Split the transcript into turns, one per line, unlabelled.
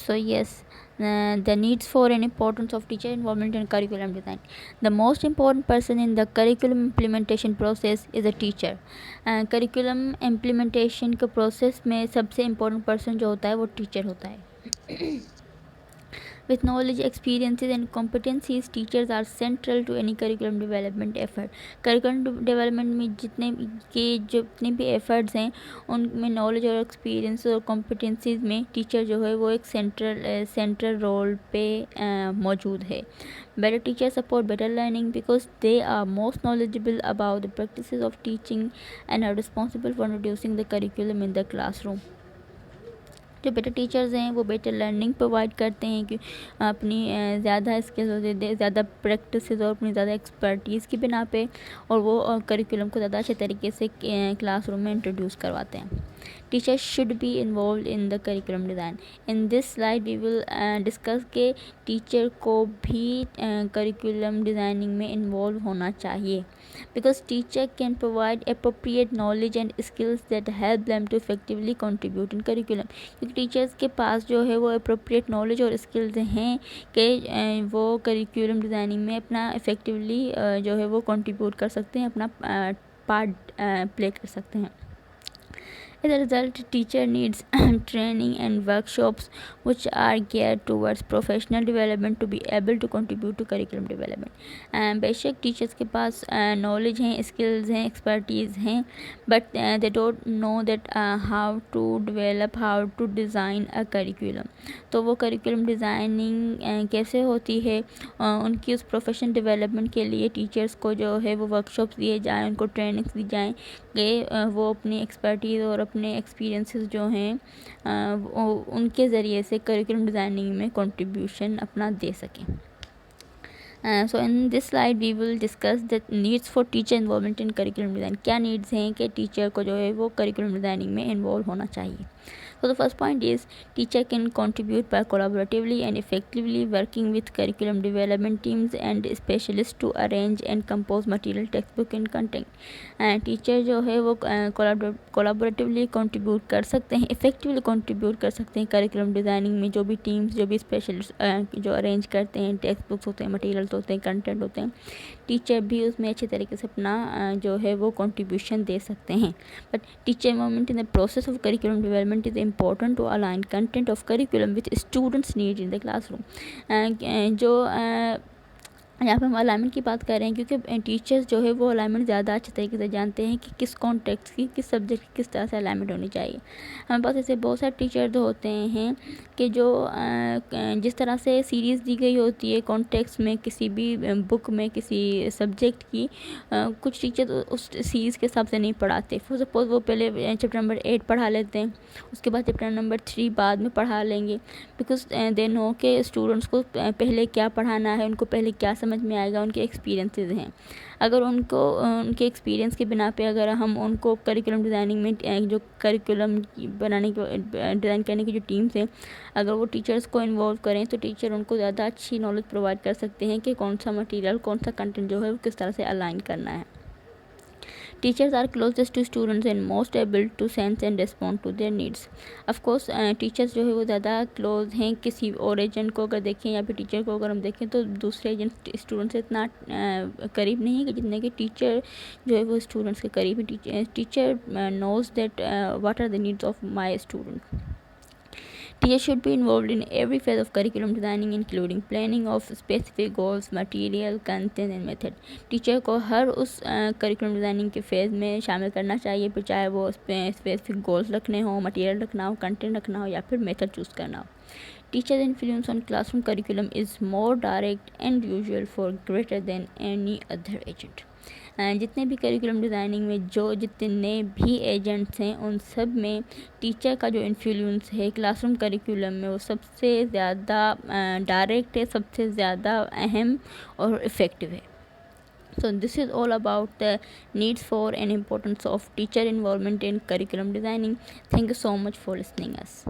So yes, the needs for and importance of teacher involvement in curriculum design. The most important person in the curriculum implementation process is a teacher. curriculum implementation के process में सबसे important person जो होता है वो teacher होता है. With knowledge, experiences and competencies, teachers are central to any curriculum development effort. Curriculum development में जितने भी efforts हैं उनमें knowledge और experience और competencies में teacher जो है वो एक central role पे मौजूद है. Better teachers support better learning because they are most knowledgeable about the practices of teaching and are responsible for introducing the curriculum in the classroom. जो बेटर टीचर्स हैं वो बेटर लर्निंग प्रोवाइड करते हैं कि अपनी ज़्यादा स्किल्स ज़्यादा practices और अपनी ज़्यादा एक्सपर्टीज़ की बिना पे और वो करिकुलम को ज़्यादा अच्छे तरीके से क्लासरूम में इंट्रोड्यूस करवाते हैं. Teachers should be involve in the curriculum design. In this slide we will discuss के टीचर को भी करिकुलम डिज़ाइनिंग में इन्वॉल्व होना चाहिए because teacher can provide appropriate knowledge and skills that help them to effectively contribute in curriculum. क्योंकि teachers के पास जो है वो appropriate knowledge और skills हैं कि वो curriculum डिज़ाइनिंग में अपना effectively जो है वो contribute कर सकते हैं, अपना पार्ट प्ले कर सकते हैं. As a result, teacher needs training and workshops which are geared towards professional development to be able to contribute to curriculum development. बेशक टीचर्स के पास knowledge हैं, skills हैं, expertise हैं, but they don't know that how to develop, how to design a curriculum. तो वो curriculum designing कैसे होती है, उनकी उस प्रोफेशनल डेवलपमेंट के लिए टीचर्स को जो है वो वर्कशॉप्स दिए जाएँ, उनको ट्रेनिंग्स दी जाएँ कि वो अपनी एक्सपर्टीज़ और अपने एक्सपीरियंसेस जो हैं उनके ज़रिए से करिकुलम डिज़ाइनिंग में कंट्रीब्यूशन अपना दे सकें. So in this slide we will discuss the needs for teacher involvement in curriculum design. क्या नीड्स हैं कि टीचर को जो है वो करिकुलम डिज़ाइनिंग में इन्वॉल्व होना चाहिए. So the first point is teacher can contribute by collaboratively and effectively working with curriculum development teams and specialists to arrange and compose material, textbook and content. Teacher जो है वो collaboratively contribute कर सकते हैं, effectively contribute कर सकते हैं curriculum designing में. जो भी teams, जो भी specialists जो arrange करते हैं, टेक्स्ट बुक्स होते हैं, मटीरियल्स होते हैं, कंटेंट होते हैं, टीचर भी उसमें अच्छे तरीके से अपना जो है वो कंट्रीब्यूशन दे सकते हैं. But teacher involvement in the process of curriculum development is important to align content of curriculum with students need in the classroom. जो यहाँ पे हम अलाइनमेंट की बात कर रहे हैं क्योंकि टीचर्स जो है वो अलाइनमेंट ज़्यादा अच्छे तरीके से जानते हैं कि किस कॉन्टेक्स्ट की, किस सब्जेक्ट की किस तरह से अलाइनमेंट होनी चाहिए. हमारे पास ऐसे बहुत सारे टीचर तो होते हैं कि जो जिस तरह से सीरीज़ दी गई होती है कॉन्टेक्स्ट में किसी भी बुक में किसी सब्जेक्ट की, कुछ टीचर उस सीरीज़ के हिसाब से नहीं पढ़ाते. फॉर सपोज वो पहले चैप्टर नंबर 8 पढ़ा लेते हैं, उसके बाद चैप्टर नंबर 3 बाद में पढ़ा लेंगे बिकॉज दे नो के स्टूडेंट्स को पहले क्या पढ़ाना है, उनको पहले क्या समझ में आएगा, उनके एक्सपीरियंसेस हैं. अगर उनको उनके एक्सपीरियंस के बिना पे अगर हम उनको करिकुलम डिज़ाइनिंग में जो करिकुलम बनाने की डिज़ाइन करने की जो टीम्स हैं, अगर वो टीचर्स को इन्वॉल्व करें तो टीचर उनको ज़्यादा अच्छी नॉलेज प्रोवाइड कर सकते हैं कि कौन सा मटेरियल, कौन सा कंटेंट जो है वो किस तरह से अलाइन करना है. Teachers are closest to students and most able to sense and respond to their needs. Of course teachers जो है वो ज़्यादा क्लोज हैं किसी और एजेंट को अगर देखें या फिर टीचर को अगर हम देखें तो दूसरे एजेंट स्टूडेंट से इतना करीब नहीं है कि जितने कि टीचर जो है वो स्टूडेंट्स के करीब है. Teacher knows that what are the needs of my student. Teachers should be involved in every phase of curriculum designing including planning of specific goals, material, content and method. Teacher को हर उस curriculum designing के phase में शामिल करना चाहिए, फिर चाहे वो उस पर स्पेसिफिक गोल्स रखने हो, मटेरियल रखना हो, कंटेंट रखना हो या फिर मेथड चूज़ करना हो. Teachers' influence on classroom curriculum is more direct and usual for greater than any other agent. जितने भी करिकुलम डिज़ाइनिंग में जो जितने भी एजेंट्स हैं उन सब में टीचर का जो इन्फ्लुएंस है क्लासरूम करिकुलम में वो सबसे ज़्यादा डायरेक्ट है, सबसे ज़्यादा अहम और इफ़ेक्टिव है. So this is all about the needs for and importance of teacher involvement in curriculum designing. Thank you so much for listening us.